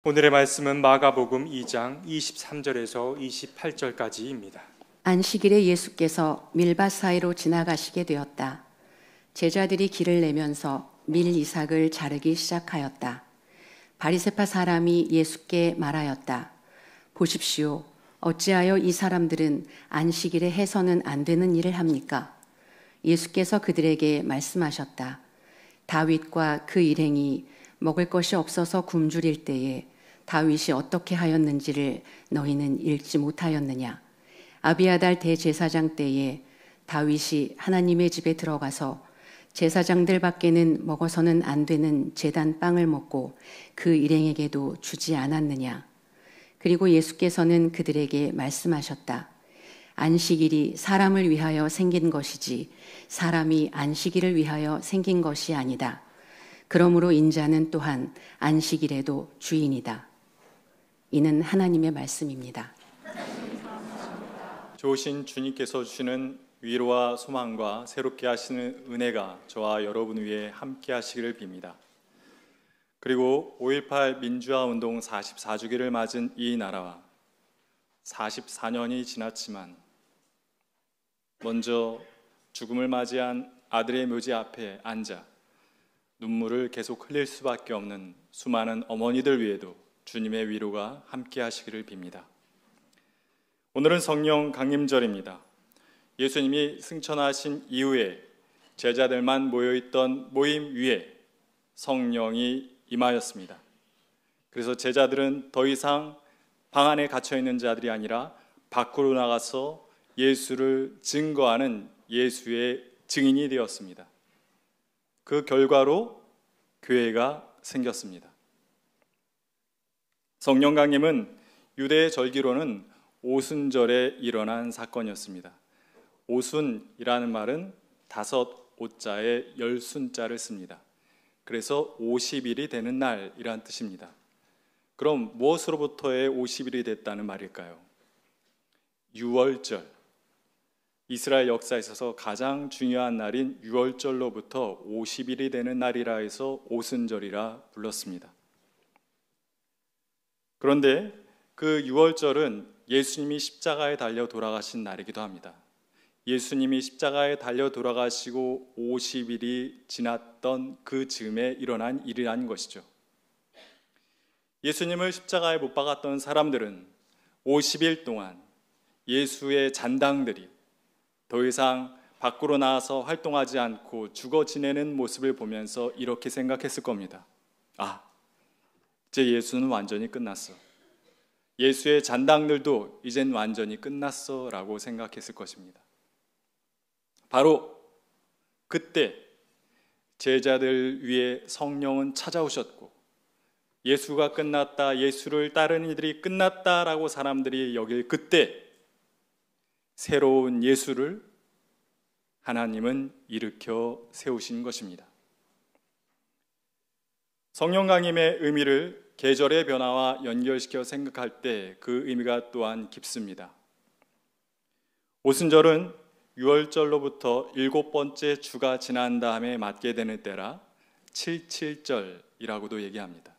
오늘의 말씀은 마가복음 2장 23절에서 28절까지입니다. 안식일에 예수께서 밀밭 사이로 지나가시게 되었다. 제자들이 길을 내면서 밀 이삭을 자르기 시작하였다. 바리새파 사람이 예수께 말하였다. 보십시오. 어찌하여 이 사람들은 안식일에 해서는 안 되는 일을 합니까? 예수께서 그들에게 말씀하셨다. 다윗과 그 일행이 먹을 것이 없어서 굶주릴 때에 다윗이 어떻게 하였는지를 너희는 읽지 못하였느냐? 아비아달 대제사장 때에 다윗이 하나님의 집에 들어가서 제사장들 밖에는 먹어서는 안 되는 제단 빵을 먹고 그 일행에게도 주지 않았느냐? 그리고 예수께서는 그들에게 말씀하셨다. 안식일이 사람을 위하여 생긴 것이지 사람이 안식일을 위하여 생긴 것이 아니다. 그러므로 인자는 또한 안식일에도 주인이다. 이는 하나님의 말씀입니다. 좋으신 주님께서 주시는 위로와 소망과 새롭게 하시는 은혜가 저와 여러분 위에 함께 하시기를 빕니다. 그리고 5.18 민주화 운동 44주기를 맞은 이 나라와 44년이 지났지만 먼저 죽음을 맞이한 아들의 묘지 앞에 앉아 눈물을 계속 흘릴 수밖에 없는 수많은 어머니들 위에도 주님의 위로가 함께 하시기를 빕니다. 오늘은 성령 강림절입니다. 예수님이 승천하신 이후에 제자들만 모여있던 모임 위에 성령이 임하였습니다. 그래서 제자들은 더 이상 방 안에 갇혀있는 자들이 아니라 밖으로 나가서 예수를 증거하는 예수의 증인이 되었습니다. 그 결과로 교회가 생겼습니다. 성령 강림은 유대의 절기로는 오순절에 일어난 사건이었습니다. 오순이라는 말은 5오자에 10순자를 씁니다. 그래서 50일이 되는 날이란 뜻입니다. 그럼 무엇으로부터의 50일이 됐다는 말일까요? 유월절. 이스라엘 역사에 있어서 가장 중요한 날인 유월절로부터 50일이 되는 날이라 해서 오순절이라 불렀습니다. 그런데 그 유월절은 예수님이 십자가에 달려 돌아가신 날이기도 합니다. 예수님이 십자가에 달려 돌아가시고 50일이 지났던 그 즈음에 일어난 일이라는 것이죠. 예수님을 십자가에 못 박았던 사람들은 50일 동안 예수의 잔당들이 더 이상 밖으로 나와서 활동하지 않고 죽어 지내는 모습을 보면서 이렇게 생각했을 겁니다. 이제 예수는 완전히 끝났어. 예수의 잔당들도 이젠 완전히 끝났어 라고 생각했을 것입니다. 바로 그때 제자들 위에 성령은 찾아오셨고 예수가 끝났다, 예수를 따르는 이들이 끝났다라고 사람들이 여길 그때 새로운 예수를 하나님은 일으켜 세우신 것입니다. 성령 강림의 의미를 계절의 변화와 연결시켜 생각할 때 그 의미가 또한 깊습니다. 오순절은 유월절로부터 7번째 주가 지난 다음에 맞게 되는 때라 77절이라고도 얘기합니다.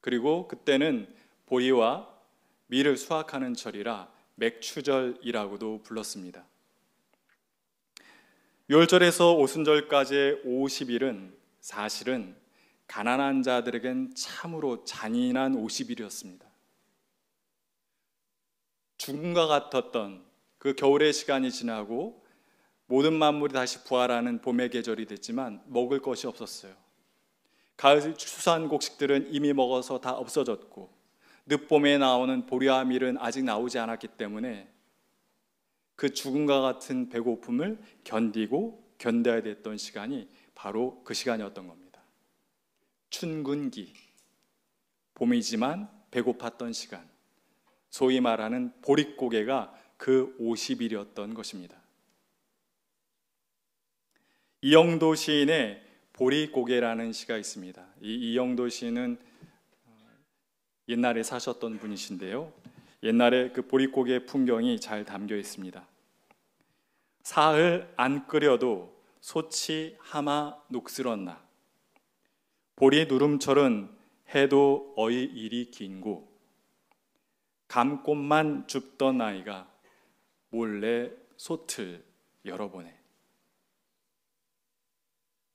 그리고 그때는 보리와 밀을 수확하는 절이라 맥추절이라고도 불렀습니다. 유월절에서 오순절까지의 50일은 사실은 가난한 자들에겐 참으로 잔인한 50일이었습니다. 죽음과 같았던 그 겨울의 시간이 지나고 모든 만물이 다시 부활하는 봄의 계절이 됐지만 먹을 것이 없었어요. 가을 추수한 곡식들은 이미 먹어서 다 없어졌고 늦봄에 나오는 보리와 밀은 아직 나오지 않았기 때문에 그 죽음과 같은 배고픔을 견디고 견뎌야 됐던 시간이 바로 그 시간이었던 겁니다. 춘근기, 봄이지만 배고팠던 시간, 소위 말하는 보릿고개가 그 50일이었던 것입니다. 이영도 시인의 보릿고개라는 시가 있습니다. 이 이영도 시인은 옛날에 사셨던 분이신데요. 옛날에 그 보릿고개 풍경이 잘 담겨 있습니다. 사흘 안 끓여도 소치 하마 녹슬었나 보리 누름철은 해도 어이 일이 긴고 감꽃만 줍던 아이가 몰래 솥을 열어보네.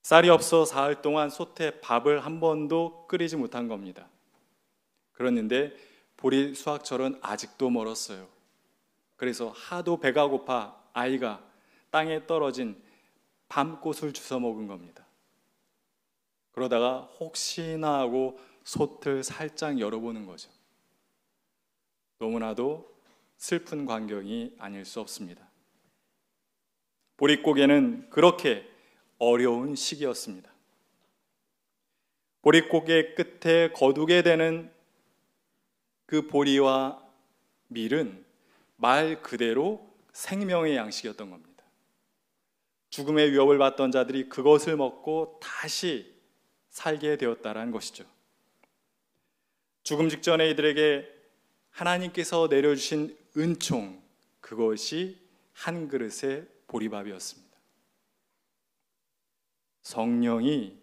쌀이 없어 사흘 동안 솥에 밥을 한 번도 끓이지 못한 겁니다. 그랬는데 보리 수확철은 아직도 멀었어요. 그래서 하도 배가 고파 아이가 땅에 떨어진 밤꽃을 주워 먹은 겁니다. 그러다가 혹시나 하고 솥을 살짝 열어보는 거죠. 너무나도 슬픈 광경이 아닐 수 없습니다. 보릿고개는 그렇게 어려운 시기였습니다. 보릿고개 끝에 거두게 되는 그 보리와 밀은 말 그대로 생명의 양식이었던 겁니다. 죽음의 위협을 받던 자들이 그것을 먹고 다시 살게 되었다라는 것이죠. 죽음 직전에 이들에게 하나님께서 내려주신 은총, 그것이 한 그릇의 보리밥이었습니다. 성령이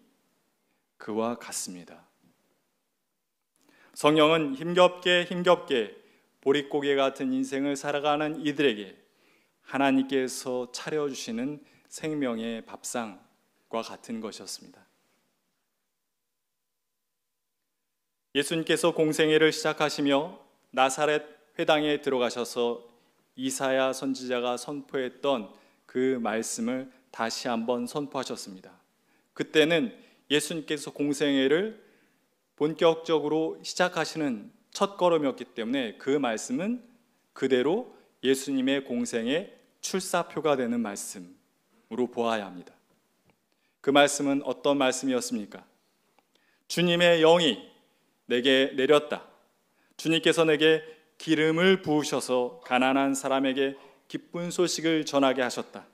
그와 같습니다. 성령은 힘겹게 보릿고개 같은 인생을 살아가는 이들에게 하나님께서 차려주시는 생명의 밥상과 같은 것이었습니다. 예수님께서 공생애를 시작하시며 나사렛 회당에 들어가셔서 이사야 선지자가 선포했던 그 말씀을 다시 한번 선포하셨습니다. 그때는 예수님께서 공생애를 본격적으로 시작하시는 첫걸음이었기 때문에 그 말씀은 그대로 예수님의 공생의 출사표가 되는 말씀으로 보아야 합니다. 그 말씀은 어떤 말씀이었습니까? 주님의 영이 내게 내렸다. 주님께서 내게 기름을 부으셔서 가난한 사람에게 기쁜 소식을 전하게 하셨다.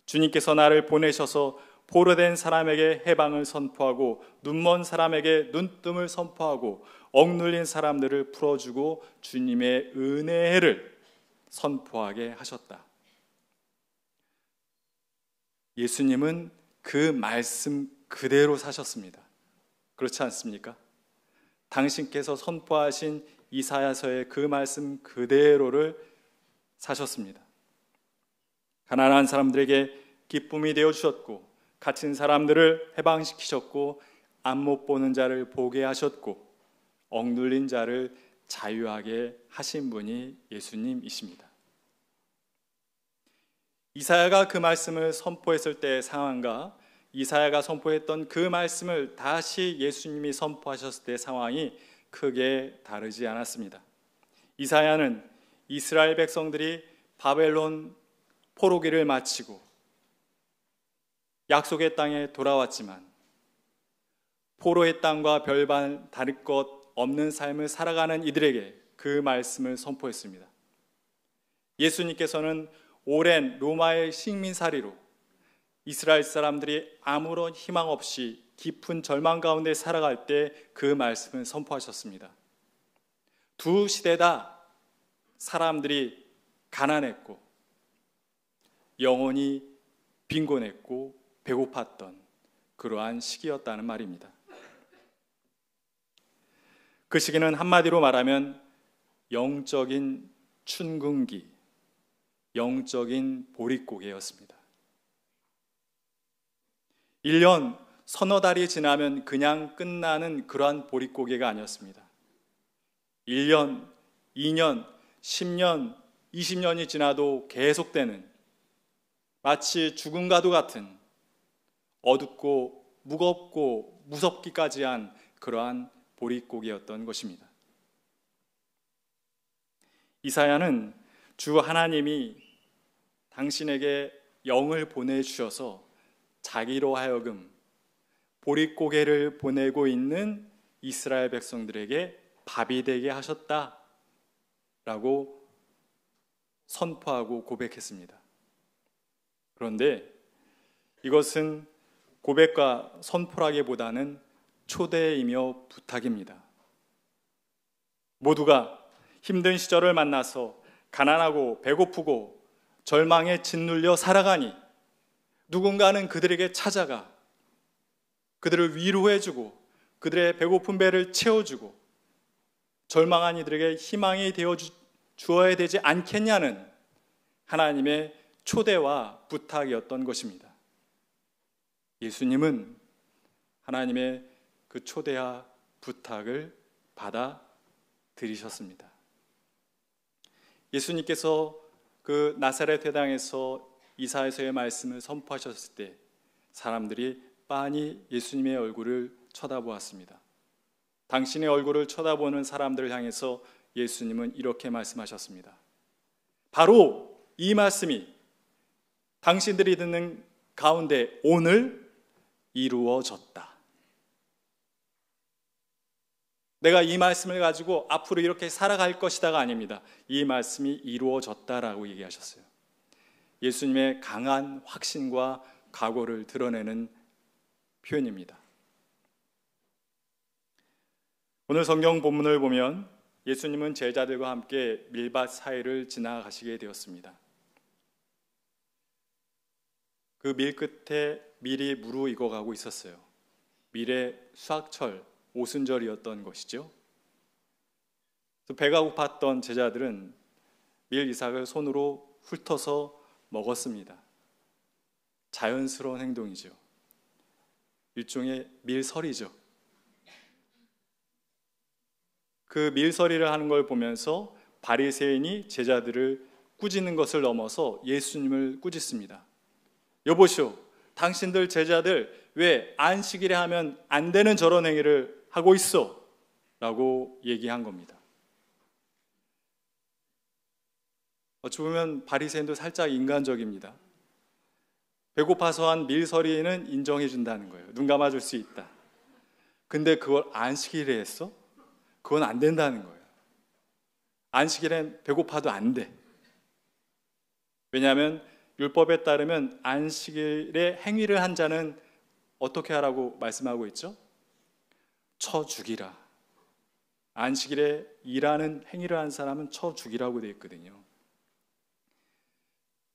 주님께서 나를 보내셔서 포로된 사람에게 해방을 선포하고 눈먼 사람에게 눈뜸을 선포하고 억눌린 사람들을 풀어주고 주님의 은혜를 선포하게 하셨다. 예수님은 그 말씀 그대로 사셨습니다. 그렇지 않습니까? 당신께서 선포하신 이사야서의 그 말씀 그대로를 사셨습니다. 가난한 사람들에게 기쁨이 되어 주셨고 갇힌 사람들을 해방시키셨고 안 못 보는 자를 보게 하셨고 억눌린 자를 자유하게 하신 분이 예수님이십니다. 이사야가 그 말씀을 선포했을 때의 상황과 이사야가 선포했던 그 말씀을 다시 예수님이 선포하셨을 때의 상황이 크게 다르지 않았습니다. 이사야는 이스라엘 백성들이 바벨론 포로기를 마치고 약속의 땅에 돌아왔지만 포로의 땅과 별반 다를 것 없는 삶을 살아가는 이들에게 그 말씀을 선포했습니다. 예수님께서는 오랜 로마의 식민살이로 이스라엘 사람들이 아무런 희망 없이 깊은 절망 가운데 살아갈 때 그 말씀을 선포하셨습니다. 두 시대 다 사람들이 가난했고 영혼이 빈곤했고 배고팠던 그러한 시기였다는 말입니다. 그 시기는 한마디로 말하면 영적인 춘궁기, 영적인 보릿고개였습니다. 1년 서너 달이 지나면 그냥 끝나는 그러한 보릿고개가 아니었습니다. 1년, 2년, 10년, 20년이 지나도 계속되는 마치 죽음과도 같은 어둡고 무겁고 무섭기까지 한 그러한 보릿고개였던 것입니다. 이사야는 주 하나님이 당신에게 영을 보내주셔서 자기로 하여금 보릿고개를 보내고 있는 이스라엘 백성들에게 밥이 되게 하셨다라고 선포하고 고백했습니다. 그런데 이것은 고백과 선포라기보다는 초대이며 부탁입니다. 모두가 힘든 시절을 만나서 가난하고 배고프고 절망에 짓눌려 살아가니 누군가는 그들에게 찾아가 그들을 위로해주고 그들의 배고픈 배를 채워주고 절망한 이들에게 희망이 되어 주어야 되지 않겠냐는 하나님의 초대와 부탁이었던 것입니다. 예수님은 하나님의 그 초대와 부탁을 받아들이셨습니다. 예수님께서 그 나사렛 회당에서 이사야서의 말씀을 선포하셨을 때 사람들이 빤히 예수님의 얼굴을 쳐다보았습니다. 당신의 얼굴을 쳐다보는 사람들을 향해서 예수님은 이렇게 말씀하셨습니다. 바로 이 말씀이 당신들이 듣는 가운데 오늘 이루어졌다. 내가 이 말씀을 가지고 앞으로 이렇게 살아갈 것이다가 아닙니다. 이 말씀이 이루어졌다라고 얘기하셨어요. 예수님의 강한 확신과 각오를 드러내는 표현입니다. 오늘 성경 본문을 보면 예수님은 제자들과 함께 밀밭 사이를 지나가시게 되었습니다. 그 밀 끝에 밀이 무르익어가고 있었어요. 밀의 수확철, 오순절이었던 것이죠. 배가 고팠던 제자들은 밀 이삭을 손으로 훑어서 먹었습니다. 자연스러운 행동이죠. 일종의 밀서리죠. 그 밀서리를 하는 걸 보면서 바리새인이 제자들을 꾸짖는 것을 넘어서 예수님을 꾸짖습니다. 여보시오, 당신들 제자들 왜 안식일에 하면 안 되는 저런 행위를 하고 있어? 라고 얘기한 겁니다. 어찌 보면 바리새인도 살짝 인간적입니다. 배고파서 한 밀서리는 인정해 준다는 거예요. 눈 감아줄 수 있다. 근데 그걸 안식일에 했어? 그건 안 된다는 거예요. 안식일엔 배고파도 안 돼. 왜냐하면 율법에 따르면 안식일에 행위를 한 자는 어떻게 하라고 말씀하고 있죠? 쳐 죽이라. 안식일에 일하는 행위를 한 사람은 쳐 죽이라고 되어 있거든요.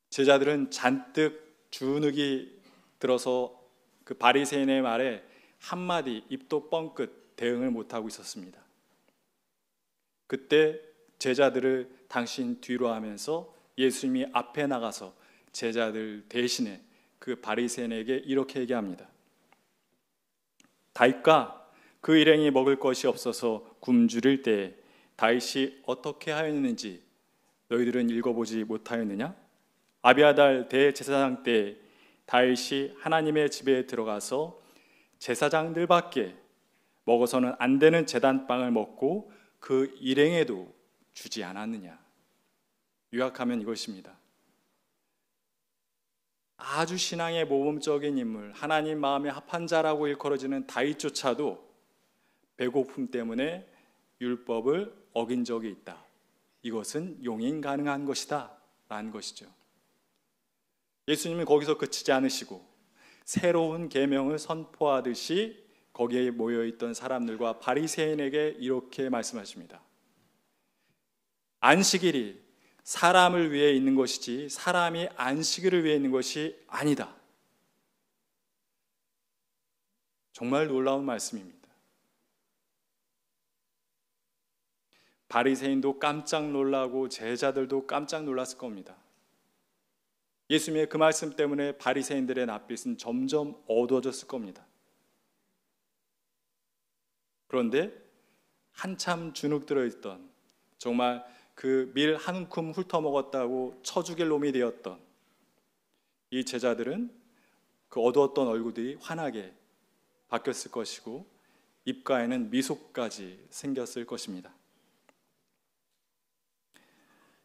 제자들은 잔뜩 주눅이 들어서 그 바리새인의 말에 한마디 입도 뻥끗 대응을 못하고 있었습니다. 그때 제자들을 당신 뒤로 하면서 예수님이 앞에 나가서 제자들 대신에 그 바리새인에게 이렇게 얘기합니다. 다윗과 그 일행이 먹을 것이 없어서 굶주릴 때에 다윗이 어떻게 하였는지 너희들은 읽어보지 못하였느냐? 아비아달 대제사장 때 다윗이 하나님의 집에 들어가서 제사장들밖에 먹어서는 안 되는 제단빵을 먹고 그 일행에도 주지 않았느냐? 요약하면 이것입니다. 아주 신앙의 모범적인 인물, 하나님 마음에 합한 자라고 일컬어지는 다윗조차도 배고픔 때문에 율법을 어긴 적이 있다. 이것은 용인 가능한 것이다 라는 것이죠. 예수님은 거기서 그치지 않으시고 새로운 계명을 선포하듯이 거기에 모여있던 사람들과 바리새인에게 이렇게 말씀하십니다. 안식일이 사람을 위해 있는 것이지 사람이 안식일을 위해 있는 것이 아니다. 정말 놀라운 말씀입니다. 바리새인도 깜짝 놀라고 제자들도 깜짝 놀랐을 겁니다. 예수님의 그 말씀 때문에 바리새인들의 낯빛은 점점 어두워졌을 겁니다. 그런데 한참 주눅 들어있던, 정말 그 밀 한 움큼 훑어먹었다고 쳐 죽일 놈이 되었던 이 제자들은 그 어두웠던 얼굴들이 환하게 바뀌었을 것이고 입가에는 미소까지 생겼을 것입니다.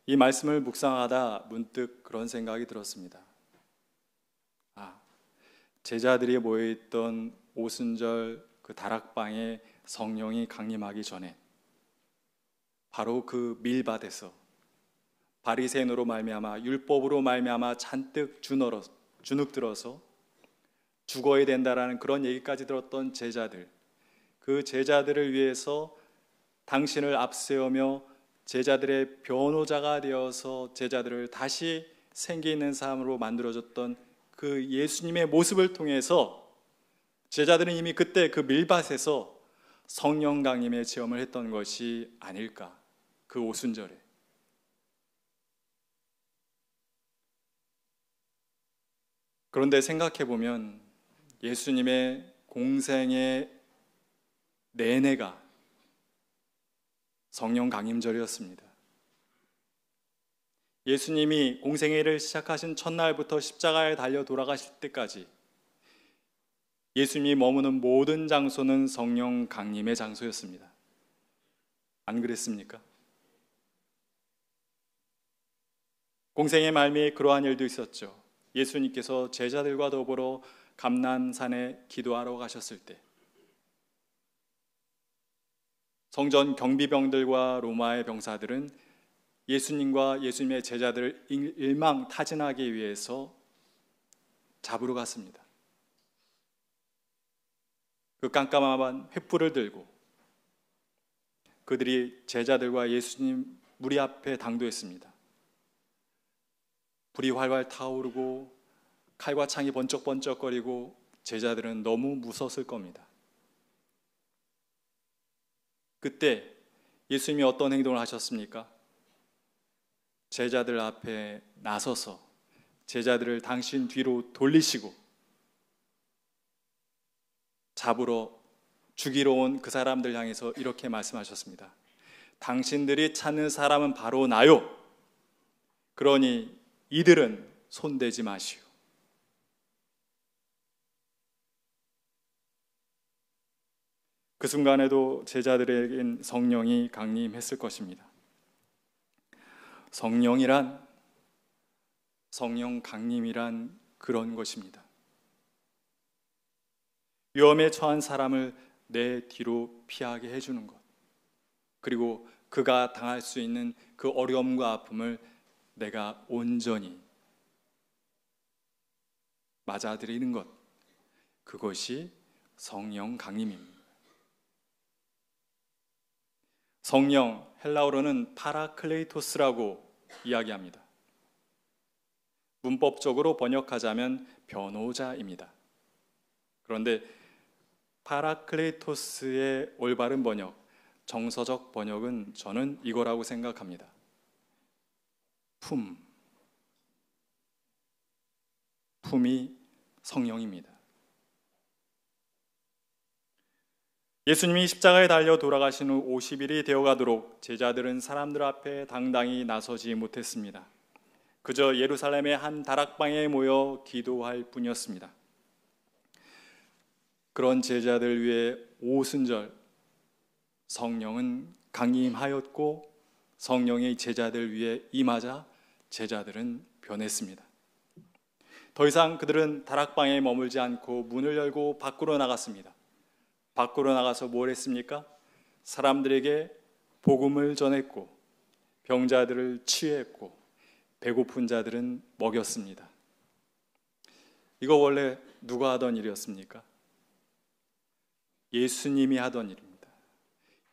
이 말씀을 묵상하다 문득 그런 생각이 들었습니다. 제자들이 모여있던 오순절 그 다락방에 성령이 강림하기 전에 바로 그 밀밭에서 바리새인으로 말미암아 율법으로 말미암아 잔뜩 주눅 들어서 죽어야 된다라는 그런 얘기까지 들었던 제자들, 그 제자들을 위해서 당신을 앞세우며 제자들의 변호자가 되어서 제자들을 다시 생기 있는 삶으로 만들어줬던 그 예수님의 모습을 통해서 제자들은 이미 그때 그 밀밭에서 성령 강림의 체험을 했던 것이 아닐까, 그 오순절에. 그런데 생각해보면 예수님의 공생의 내내가 성령 강림절이었습니다. 예수님이 공생의 일을 시작하신 첫날부터 십자가에 달려 돌아가실 때까지 예수님이 머무는 모든 장소는 성령 강림의 장소였습니다. 안 그랬습니까? 공생의 말미에 그러한 일도 있었죠. 예수님께서 제자들과 더불어 감난산에 기도하러 가셨을 때 성전 경비병들과 로마의 병사들은 예수님과 예수님의 제자들을 일망타진하기 위해서 잡으러 갔습니다. 그 깜깜한 횃불을 들고 그들이 제자들과 예수님 무리 앞에 당도했습니다. 불이 활활 타오르고 칼과 창이 번쩍번쩍거리고 제자들은 너무 무서웠을 겁니다. 그때 예수님이 어떤 행동을 하셨습니까? 제자들 앞에 나서서 제자들을 당신 뒤로 돌리시고 잡으러 죽이러 온 그 사람들 향해서 이렇게 말씀하셨습니다. 당신들이 찾는 사람은 바로 나요. 그러니 이들은 손대지 마시오. 그 순간에도 제자들에겐 성령이 강림했을 것입니다. 성령이란, 성령 강림이란 그런 것입니다. 위험에 처한 사람을 내 뒤로 피하게 해주는 것, 그리고 그가 당할 수 있는 그 어려움과 아픔을 내가 온전히 맞아들이는 것, 그것이 성령 강림입니다. 성령, 헬라어로는 파라클레이토스라고 이야기합니다. 문법적으로 번역하자면 변호자입니다. 그런데 파라클레이토스의 올바른 번역, 정서적 번역은 저는 이거라고 생각합니다. 품이 성령입니다. 예수님이 십자가에 달려 돌아가신 후 50일이 되어가도록 제자들은 사람들 앞에 당당히 나서지 못했습니다. 그저 예루살렘의 한 다락방에 모여 기도할 뿐이었습니다. 그런 제자들 위해 오순절 성령은 강림하였고 성령의 제자들 위해 임하자 제자들은 변했습니다. 더 이상 그들은 다락방에 머물지 않고 문을 열고 밖으로 나갔습니다. 밖으로 나가서 뭘 했습니까? 사람들에게 복음을 전했고 병자들을 치유했고 배고픈 자들은 먹였습니다. 이거 원래 누가 하던 일이었습니까? 예수님이 하던 일입니다.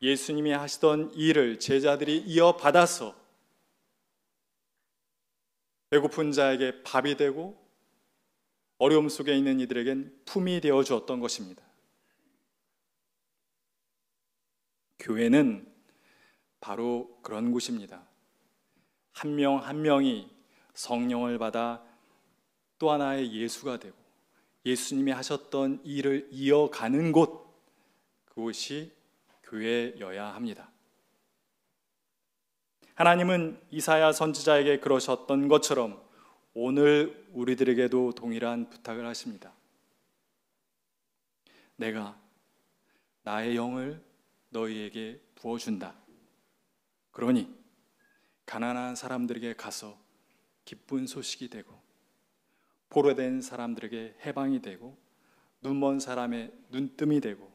예수님이 하시던 일을 제자들이 이어받아서 배고픈 자에게 밥이 되고 어려움 속에 있는 이들에겐 품이 되어 주었던 것입니다. 교회는 바로 그런 곳입니다. 한 명 한 명이 성령을 받아 또 하나의 예수가 되고 예수님이 하셨던 일을 이어가는 곳, 그곳이 교회여야 합니다. 하나님은 이사야 선지자에게 그러셨던 것처럼 오늘 우리들에게도 동일한 부탁을 하십니다. 내가 나의 영을 너희에게 부어준다. 그러니 가난한 사람들에게 가서 기쁜 소식이 되고 포로된 사람들에게 해방이 되고 눈먼 사람의 눈뜸이 되고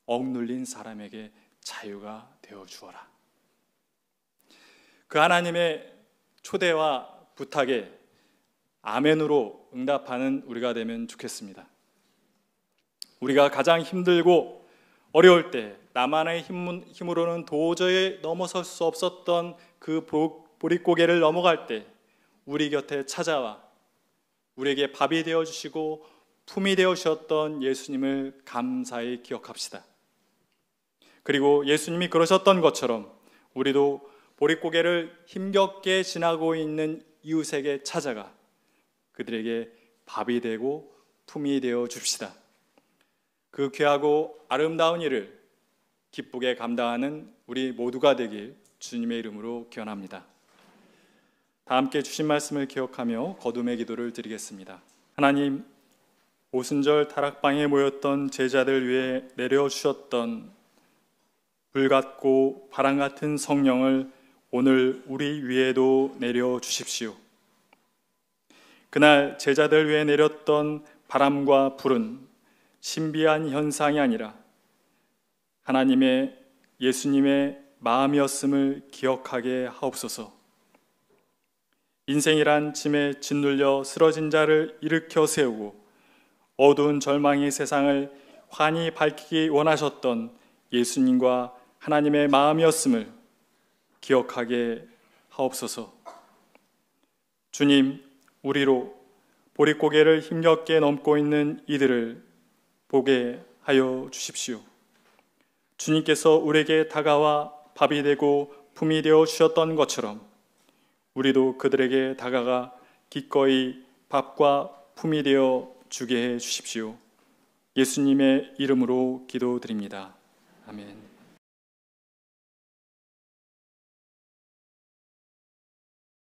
억눌린 사람에게 자유가 되어 주어라. 그 하나님의 초대와 부탁에 아멘으로 응답하는 우리가 되면 좋겠습니다. 우리가 가장 힘들고 어려울 때 나만의 힘으로는 도저히 넘어설 수 없었던 그 보릿고개를 넘어갈 때 우리 곁에 찾아와 우리에게 밥이 되어주시고 품이 되어주셨던 예수님을 감사히 기억합시다. 그리고 예수님이 그러셨던 것처럼 우리도 보릿고개를 힘겹게 지나고 있는 이웃에게 찾아가 그들에게 밥이 되고 품이 되어 줍시다. 그 귀하고 아름다운 일을 기쁘게 감당하는 우리 모두가 되길 주님의 이름으로 기원합니다. 다 함께 주신 말씀을 기억하며 거듭의 기도를 드리겠습니다. 하나님, 오순절 다락방에 모였던 제자들 위해 내려주셨던 불같고 바람 같은 성령을 오늘 우리 위에도 내려주십시오. 그날 제자들 위해 내렸던 바람과 불은 신비한 현상이 아니라 하나님의 예수님의 마음이었음을 기억하게 하옵소서. 인생이란 짐에 짓눌려 쓰러진 자를 일으켜 세우고 어두운 절망의 세상을 환히 밝히기 원하셨던 예수님과 하나님의 마음이었음을 기억하게 하옵소서. 주님, 우리로 보릿고개를 힘겹게 넘고 있는 이들을 보게 하여 주십시오. 주님께서 우리에게 다가와 밥이 되고 품이 되어 주셨던 것처럼 우리도 그들에게 다가가 기꺼이 밥과 품이 되어 주게 해 주십시오. 예수님의 이름으로 기도드립니다. 아멘.